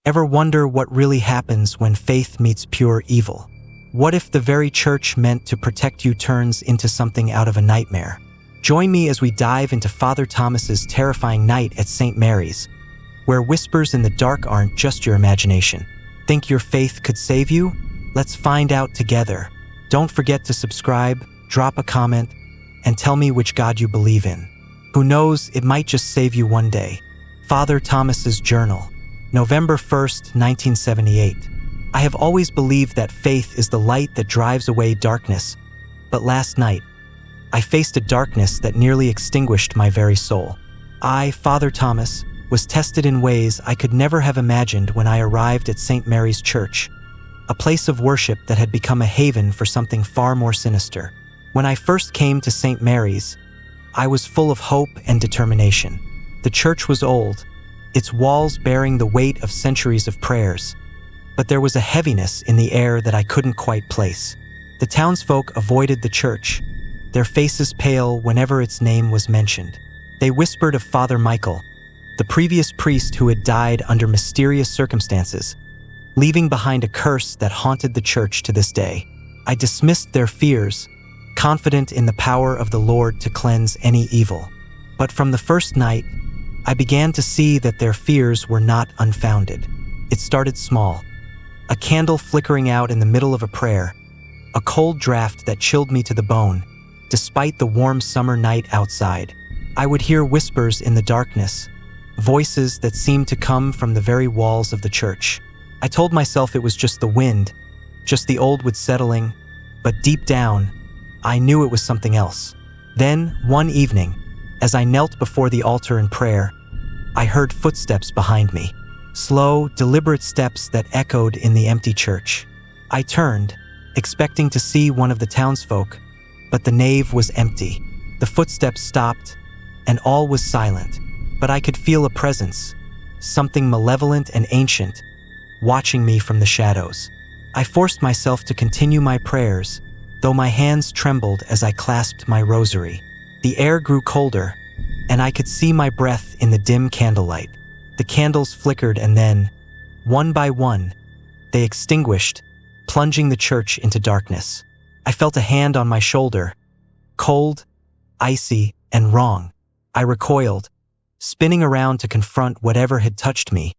Ever wonder what really happens when faith meets pure evil? What if the very church meant to protect you turns into something out of a nightmare? Join me as we dive into Father Thomas's terrifying night at St. Mary's, where whispers in the dark aren't just your imagination. Think your faith could save you? Let's find out together. Don't forget to subscribe, drop a comment, and tell me which God you believe in. Who knows, it might just save you one day. Father Thomas's Journal, November 1st, 1978. I have always believed that faith is the light that drives away darkness, but last night, I faced a darkness that nearly extinguished my very soul. I, Father Thomas, was tested in ways I could never have imagined when I arrived at St. Mary's Church, a place of worship that had become a haven for something far more sinister. When I first came to St. Mary's, I was full of hope and determination. The church was old, its walls bearing the weight of centuries of prayers, but there was a heaviness in the air that I couldn't quite place. The townsfolk avoided the church, their faces pale whenever its name was mentioned. They whispered of Father Michael, the previous priest who had died under mysterious circumstances, leaving behind a curse that haunted the church to this day. I dismissed their fears, confident in the power of the Lord to cleanse any evil. But from the first night, I began to see that their fears were not unfounded. It started small, a candle flickering out in the middle of a prayer, a cold draft that chilled me to the bone, despite the warm summer night outside. I would hear whispers in the darkness, voices that seemed to come from the very walls of the church. I told myself it was just the wind, just the old wood settling, but deep down, I knew it was something else. Then, one evening, as I knelt before the altar in prayer, I heard footsteps behind me, slow, deliberate steps that echoed in the empty church. I turned, expecting to see one of the townsfolk, but the nave was empty. The footsteps stopped, and all was silent, but I could feel a presence, something malevolent and ancient, watching me from the shadows. I forced myself to continue my prayers, though my hands trembled as I clasped my rosary. The air grew colder, and I could see my breath in the dim candlelight. The candles flickered and then, one by one, they extinguished, plunging the church into darkness. I felt a hand on my shoulder, cold, icy, and wrong. I recoiled, spinning around to confront whatever had touched me,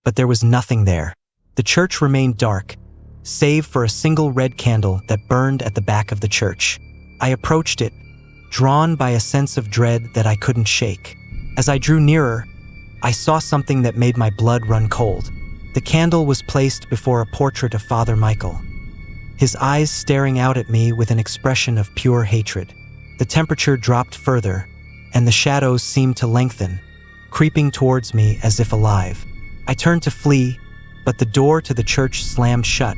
but there was nothing there. The church remained dark, save for a single red candle that burned at the back of the church. I approached it, drawn by a sense of dread that I couldn't shake. As I drew nearer, I saw something that made my blood run cold. The candle was placed before a portrait of Father Michael, his eyes staring out at me with an expression of pure hatred. The temperature dropped further, and the shadows seemed to lengthen, creeping towards me as if alive. I turned to flee, but the door to the church slammed shut,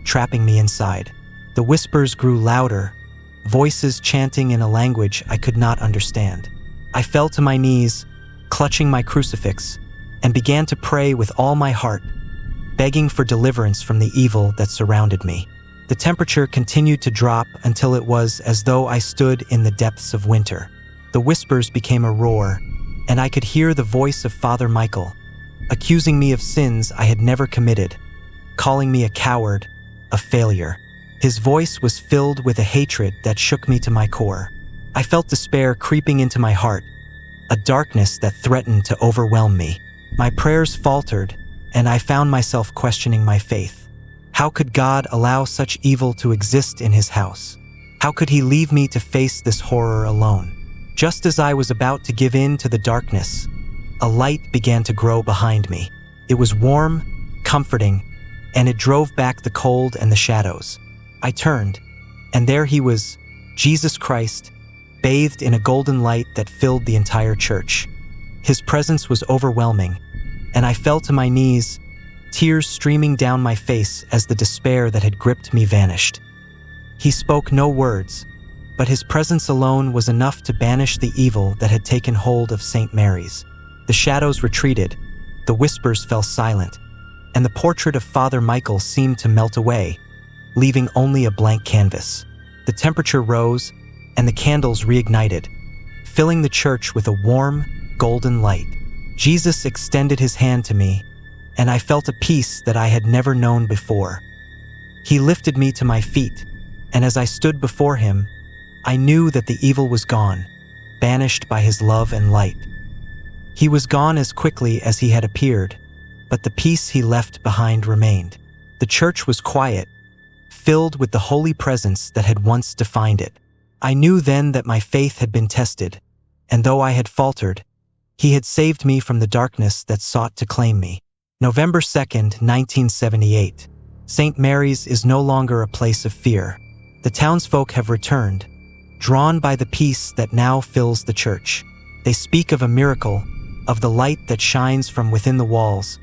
trapping me inside. The whispers grew louder, voices chanting in a language I could not understand. I fell to my knees, clutching my crucifix, and began to pray with all my heart, begging for deliverance from the evil that surrounded me. The temperature continued to drop until it was as though I stood in the depths of winter. The whispers became a roar, and I could hear the voice of Father Michael, accusing me of sins I had never committed, calling me a coward, a failure. His voice was filled with a hatred that shook me to my core. I felt despair creeping into my heart, a darkness that threatened to overwhelm me. My prayers faltered, and I found myself questioning my faith. How could God allow such evil to exist in his house? How could he leave me to face this horror alone? Just as I was about to give in to the darkness, a light began to grow behind me. It was warm, comforting, and it drove back the cold and the shadows. I turned, and there he was, Jesus Christ, bathed in a golden light that filled the entire church. His presence was overwhelming, and I fell to my knees, tears streaming down my face as the despair that had gripped me vanished. He spoke no words, but his presence alone was enough to banish the evil that had taken hold of St. Mary's. The shadows retreated, the whispers fell silent, and the portrait of Father Michael seemed to melt away, leaving only a blank canvas. The temperature rose, and the candles reignited, filling the church with a warm, golden light. Jesus extended his hand to me, and I felt a peace that I had never known before. He lifted me to my feet, and as I stood before him, I knew that the evil was gone, banished by his love and light. He was gone as quickly as he had appeared, but the peace he left behind remained. The church was quiet, filled with the holy presence that had once defined it. I knew then that my faith had been tested, and though I had faltered, he had saved me from the darkness that sought to claim me. November 2nd, 1978. St. Mary's is no longer a place of fear. The townsfolk have returned, drawn by the peace that now fills the church. They speak of a miracle, of the light that shines from within the walls,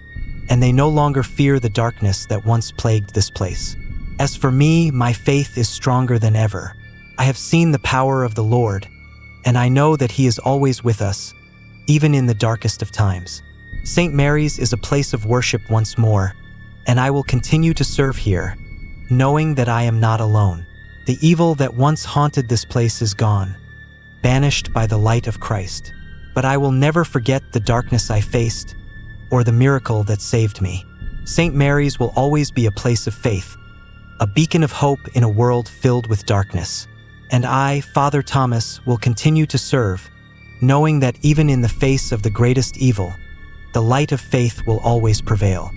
and they no longer fear the darkness that once plagued this place. As for me, my faith is stronger than ever. I have seen the power of the Lord, and I know that He is always with us, even in the darkest of times. St. Mary's is a place of worship once more, and I will continue to serve here, knowing that I am not alone. The evil that once haunted this place is gone, banished by the light of Christ. But I will never forget the darkness I faced, or the miracle that saved me. St. Mary's will always be a place of faith, a beacon of hope in a world filled with darkness. And I, Father Thomas, will continue to serve, knowing that even in the face of the greatest evil, the light of faith will always prevail.